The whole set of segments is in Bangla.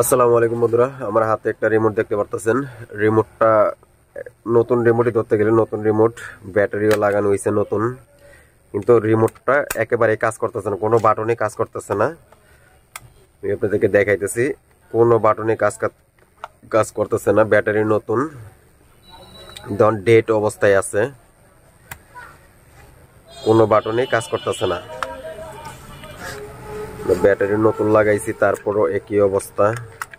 আসসালামু আলাইকুম বন্ধুরা, আমার হাতে একটা রিমোট দেখতে পারতেছেন। রিমোটটা নতুন রিমোটই ধরতে গেলে নতুন রিমোট, ব্যাটারিও লাগানো হয়েছে নতুন, কিন্তু রিমোটটা একেবারে কাজ করতেছে না, কোনো বাটনই কাজ করতেছে না। আমি আপনাদেরকে দেখাইতেছি, কোনো বাটনই কাজ করতেছে না। ব্যাটারি নতুন, ধন ডেট অবস্থায় আছে, কোনো বাটনই কাজ করতেছে না। ব্যাটারি নতুন লাগাইছি, তারপরও একই অবস্থা।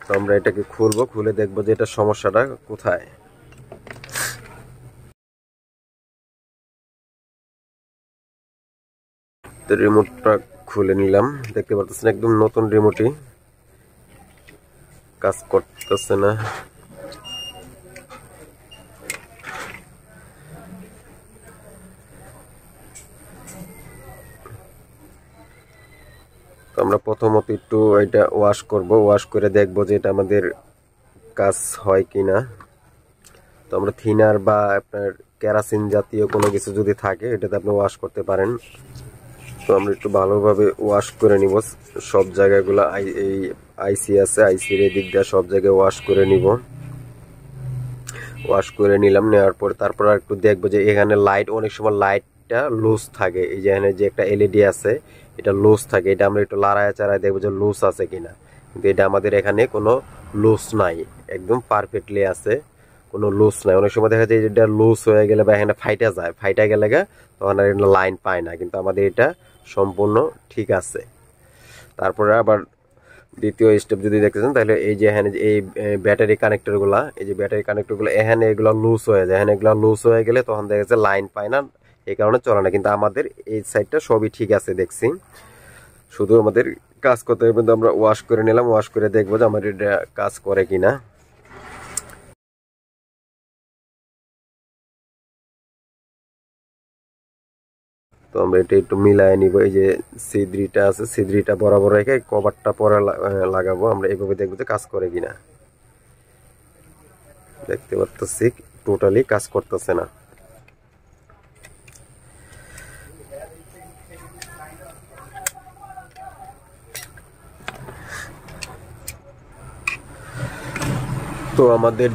তো আমরা এটাকে খুলবো, খুলে দেখবো যে এটা সমস্যাটা কোথায়। তো রিমোটটা খুলে নিলাম, দেখতে পারতেছেন একদম নতুন রিমোটই, কাজ করতেছে না। তো আমরা প্রথমত একটু এটা ওয়াশ করব, ওয়াশ করে দেখবো যে এটা আমাদের কাজ হয় কিনা। তো আমরা থিনার বা আপনার কেরাসিন জাতীয় কোনো কিছু যদি থাকে এটাতে আপনি ওয়াশ করতে পারেন। তো আমরা একটু ভালোভাবে ওয়াশ করে নিব সব জায়গাগুলো। এই আইসি আছে, আইসির এই দিক দিয়ে সব জায়গায় ওয়াশ করে নিব। ওয়াশ করে নিলাম, নেওয়ার পরে তারপর আর একটু দেখবো যে এখানে লাইট, অনেক সময় লাইটটা লুজ থাকে। এই যে এখানে যে একটা এলইডি আছে এটা লুজ থাকে, এটা আমরা একটু লাড়ায় চাড়ায় দেখবো যে লুজ আছে কিনা। কিন্তু এটা আমাদের এখানে কোনো লুজ নাই, একদম পারফেক্টলি আছে, কোনো লুজ নাই। অনেক সময় দেখা যায় এটা লুজ হয়ে গেলে বা এখানে ফাইটা যায়, ফাইটা গেলে তখন আর এটা লাইন পায় না, কিন্তু আমাদের এটা সম্পূর্ণ ঠিক আছে। তারপরে আবার দ্বিতীয় স্টেপ যদি দেখতেছেন, তাহলে এই যে এখানে এই ব্যাটারি কানেক্টরগুলা, এই যে ব্যাটারি কানেক্টরগুলো এখানে এগুলো লুজ হয়ে যায়, এখানে এগুলো লুজ হয়ে গেলে তখন দেখা যাচ্ছে লাইন পায় না, এই কারণে চলে না। কিন্তু আমাদের এই সাইডটা সবই ঠিক আছে দেখছি, শুধু আমাদের কাজ করতে হবে। আমরা ওয়াশ করে নিলাম, ওয়াশ করে দেখবো যে আমার এটা কাজ করে কিনা। তো আমরা এটা একটু মিলায় নিব। এই যে ছিদ্রিটা আছে, ছিদ্রিটা বরাবর রেখে কভারটা পরে লাগাবো। আমরা এইভাবে দেখবো যে কাজ করে কিনা। দেখতে পাচ্ছি টোটালি কাজ করতেছে না। তো আমাদের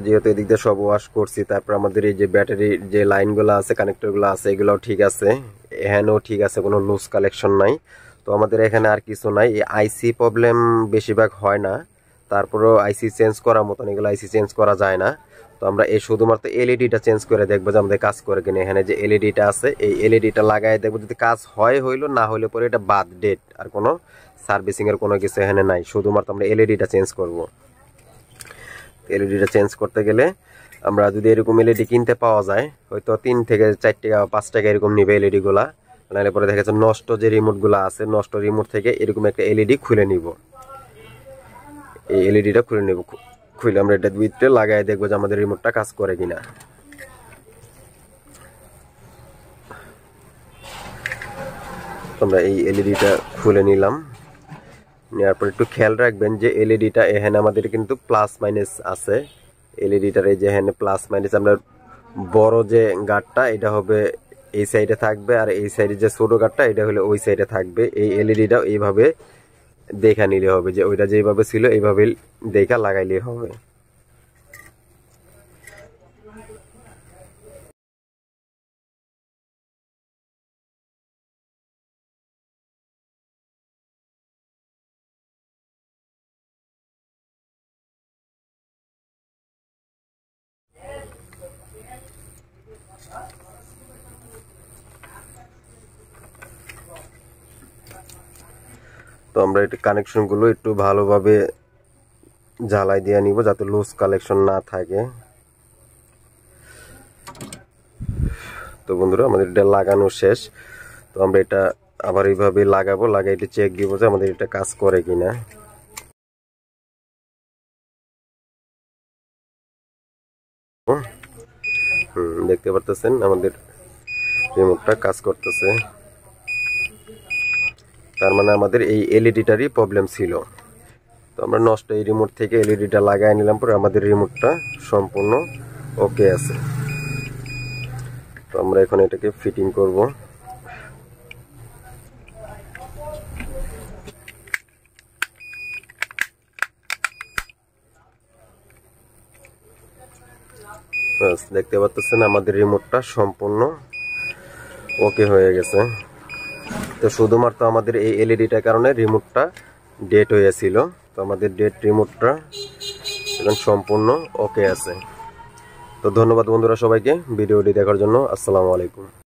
যেহেতু এদিক দিয়ে সব ওয়াশ করছি, তারপর আমাদের এই যে ব্যাটারির যে লাইনগুলো আছে, কানেক্টরগুলো আছে, এগুলোও ঠিক আছে, এখানেও ঠিক আছে, কোনো লুজ কালেকশন নাই। তো আমাদের এখানে আর কিছু নাই। এই আইসি প্রবলেম বেশিরভাগ হয় না, তারপরেও আইসি চেঞ্জ করার মতন এগুলো আইসি চেঞ্জ করা যায় না। তো আমরা এই শুধুমাত্র এলইডিটা চেঞ্জ করে দেখবো যে আমাদের কাজ করে কিনা। এখানে যে এলইডিটা আছে এই এলইডিটা লাগাই দেখবো, যদি কাজ হইলো, না হইলে পরে এটা বাদ, ডেট। আর কোনো সার্ভিসিং এর কোনো কিছু এখানে নাই, শুধুমাত্র আমরা এলইডিটা চেঞ্জ করব। এলইডিটা চেঞ্জ করতে গেলে আমরা যদি এরকম এলইডি কিনতে পাওয়া যায়, হয়তো 3 থেকে 4 টাকা 5 টাকা এরকম নিবে এলইডি গুলা। নাহলে পরে দেখা যাচ্ছে নষ্ট যে রিমোট গুলা আছে, নষ্ট রিমোট থেকে এরকম একটা এলইডি খুলে নিব। এই এলইডিটা খুলে নিব, খুলে আমরা এটা ভিতরে লাগাই দেখবো যে আমাদের রিমোটটা কাজ করে কিনা। আমরা এই এলইডিটা খুলে নিলাম, নেওয়ার পর একটু খেয়াল রাখবেন যে এলইডিটা এখানে আমাদের কিন্তু প্লাস মাইনাস আছে। এলইডিটার এই যে এখানে প্লাস মাইনাস, আমরা বড় যে গার্ডটা এটা হবে এই সাইডে থাকবে, আর এই সাইডে যে ছোট গার্ডটা এটা হলে ওই সাইডে থাকবে। এই এলইডিটাও এইভাবে দেখা নিলে হবে, যে ওইটা যেভাবে ছিল এইভাবে দেখা লাগাইলে হবে। তো আমরা এটা কানেকশনগুলো একটু ভালোভাবে জ্বালাই দিয়ে নিব, যাতে লুজ কালেকশন না থাকে। তো বন্ধুরা, আমাদের এটা লাগানো শেষ। তো আমরা এটা আবার এইভাবে লাগাবো, লাগাই এটা চেক দিব যে আমাদের এটা কাজ করে কিনা। দেখতে পারতেছেন আমাদের রিমোটটা কাজ করতেছে। তার মানে আমাদের এই এলইডিটারই প্রবলেম ছিল। তো আমরা নষ্ট এই রিমোট থেকে এলইডিটা লাগাই নিলাম, পরে আমাদের রিমোটটা সম্পূর্ণ ওকে আছে। তো আমরা এখন এটাকে ফিটিং করব। বাস, দেখতে পাচ্ছেন আমাদের রিমোটটা সম্পূর্ণ ওকে হয়ে গেছে। তো শুধুমাত্র আমাদের এই এলইডিটার কারণে রিমোটটা ডেট হয়েছিল। তো আমাদের ডেট রিমোটটা এখন সম্পূর্ণ ওকে আছে। তো ধন্যবাদ বন্ধুরা সবাইকে ভিডিওটি দেখার জন্য। আসসালামু আলাইকুম।